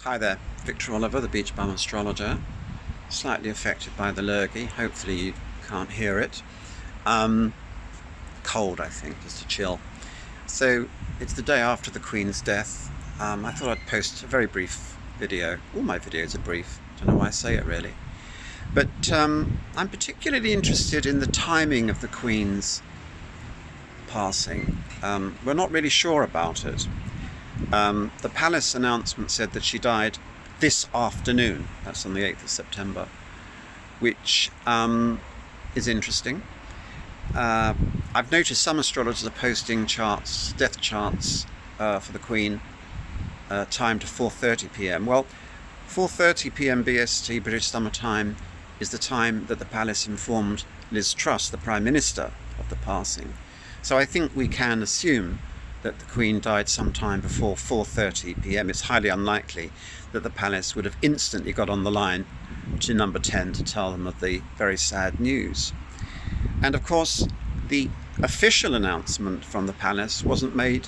Hi there, Victor Olliver, the Beach Bum Astrologer. Slightly affected by the lurgy. Hopefully you can't hear it. Cold, I think, just a chill. So it's the day after the Queen's death. I thought I'd post a very brief video. All my videos are brief. Don't know why I say it really. But I'm particularly interested in the timing of the Queen's passing. We're not really sure about it. The palace announcement said that she died this afternoon. That's on the 8th of September, which is interesting. I've noticed some astrologers are posting charts, death charts for the Queen, timed to 4:30 p.m. Well, 4:30 p.m. BST, British Summer Time, is the time that the palace informed Liz Truss, the Prime Minister, of the passing. So I think we can assume that the Queen died sometime before 4:30 p.m. It's highly unlikely that the palace would have instantly got on the line to number 10 to tell them of the very sad news. And of course, the official announcement from the palace wasn't made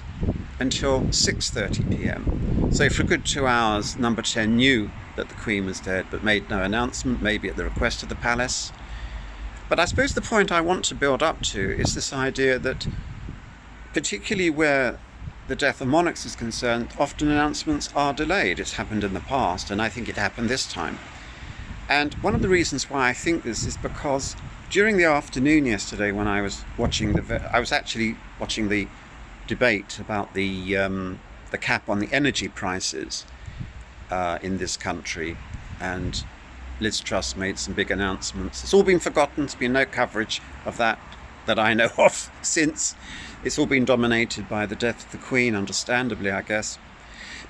until 6:30 p.m. So for a good 2 hours, number 10 knew that the Queen was dead, but made no announcement, maybe at the request of the palace. But I suppose the point I want to build up to is this idea that, particularly where the death of monarchs is concerned, often announcements are delayed. It's happened in the past, and I think it happened this time. And one of the reasons why I think this is because during the afternoon yesterday, when I was watching I was actually watching the debate about the cap on the energy prices in this country, and Liz Truss made some big announcements. It's all been forgotten. There's been no coverage of that I know of since. It's all been dominated by the death of the Queen, understandably, I guess.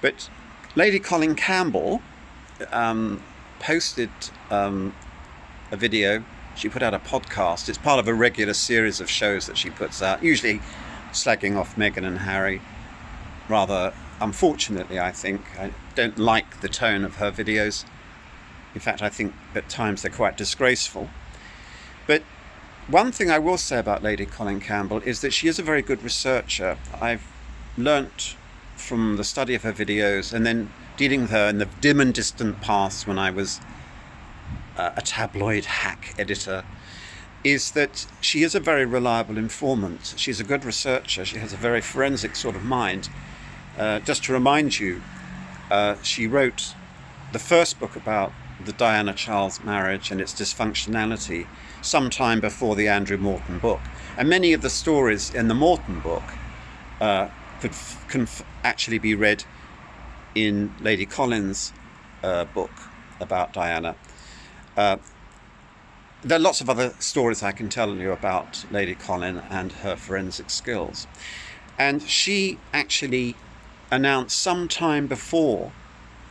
But Lady Colin Campbell posted a video. She put out a podcast. It's part of a regular series of shows that she puts out, usually slagging off Meghan and Harry. Rather unfortunately, I think. I don't like the tone of her videos. In fact, I think at times they're quite disgraceful. But one thing I will say about Lady Colin Campbell is that she is a very good researcher. I've learnt from the study of her videos and then dealing with her in the dim and distant past when I was a tabloid hack editor, is that she is a very reliable informant. She's a good researcher. She has a very forensic sort of mind. Just to remind you, she wrote the first book about the Diana-Charles marriage and its dysfunctionality sometime before the Andrew Morton book. And many of the stories in the Morton book can actually be read in Lady Colin's book about Diana. There are lots of other stories I can tell you about Lady Colin and her forensic skills. And she actually announced sometime before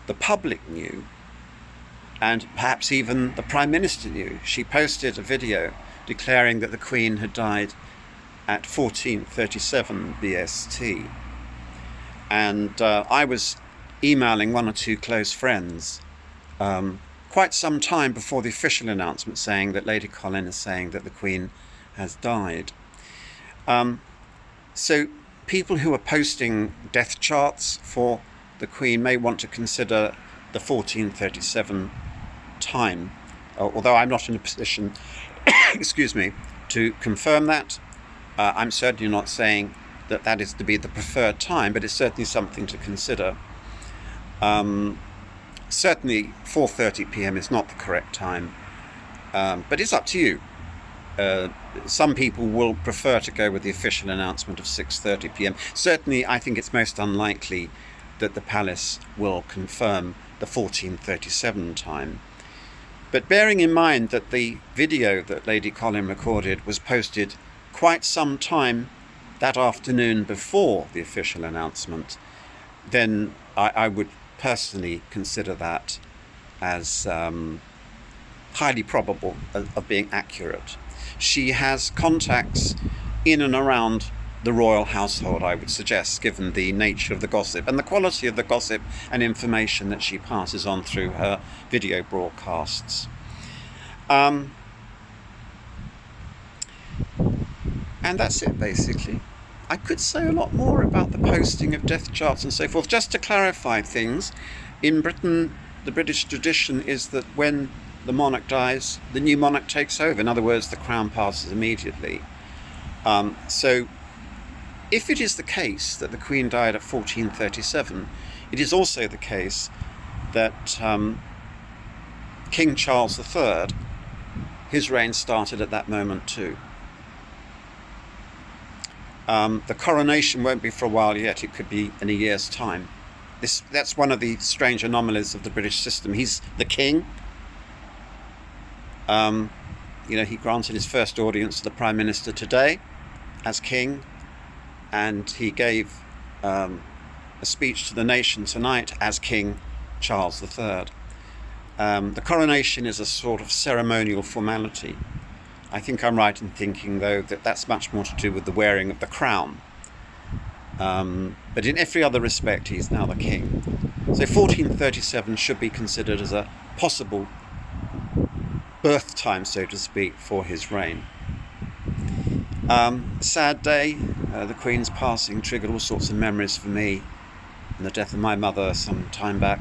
the public knew, and perhaps even the Prime Minister knew. She posted a video declaring that the Queen had died at 14:37 BST. And I was emailing one or two close friends quite some time before the official announcement saying that Lady Colin is saying that the Queen has died. So people who are posting death charts for the Queen may want to consider the 14:37 time, although I'm not in a position excuse me, to confirm that. I'm certainly not saying that that is to be the preferred time, but it's certainly something to consider. Certainly 4:30 p.m. is not the correct time, but it's up to you. Some people will prefer to go with the official announcement of 6:30 p.m. Certainly I think it's most unlikely that the palace will confirm the 14:37 time. But bearing in mind that the video that Lady Colin recorded was posted quite some time that afternoon before the official announcement, then I would personally consider that as highly probable of being accurate. She has contacts in and around the royal household, I would suggest, given the nature of the gossip and the quality of the gossip and information that she passes on through her video broadcasts. And that's it, basically. I could say a lot more about the posting of death charts and so forth. Just to clarify things, In Britain, the British tradition is that when the monarch dies, the new monarch takes over. In other words, the crown passes immediately. So if it is the case that the Queen died at 1437, it is also the case that King Charles III, his reign started at that moment too. The coronation won't be for a while yet. It could be in a year's time. That's one of the strange anomalies of the British system. He's the king. He granted his first audience to the Prime Minister today as king, and he gave a speech to the nation tonight as King Charles III. The coronation is a sort of ceremonial formality. I think I'm right in thinking, though, that that's much more to do with the wearing of the crown. But in every other respect, he's now the king. So 1437 should be considered as a possible birth time, so to speak, for his reign. Sad day. The Queen's passing triggered all sorts of memories for me, and the death of my mother some time back.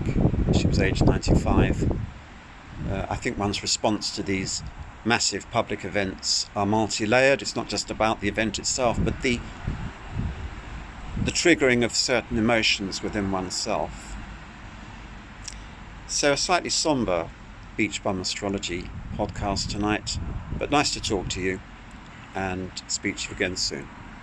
She was aged 95. I think one's response to these massive public events are multi-layered. It's not just about the event itself, but the triggering of certain emotions within oneself. So a slightly somber Beach Bum Astrology podcast tonight, but nice to talk to you, and speak to you again soon.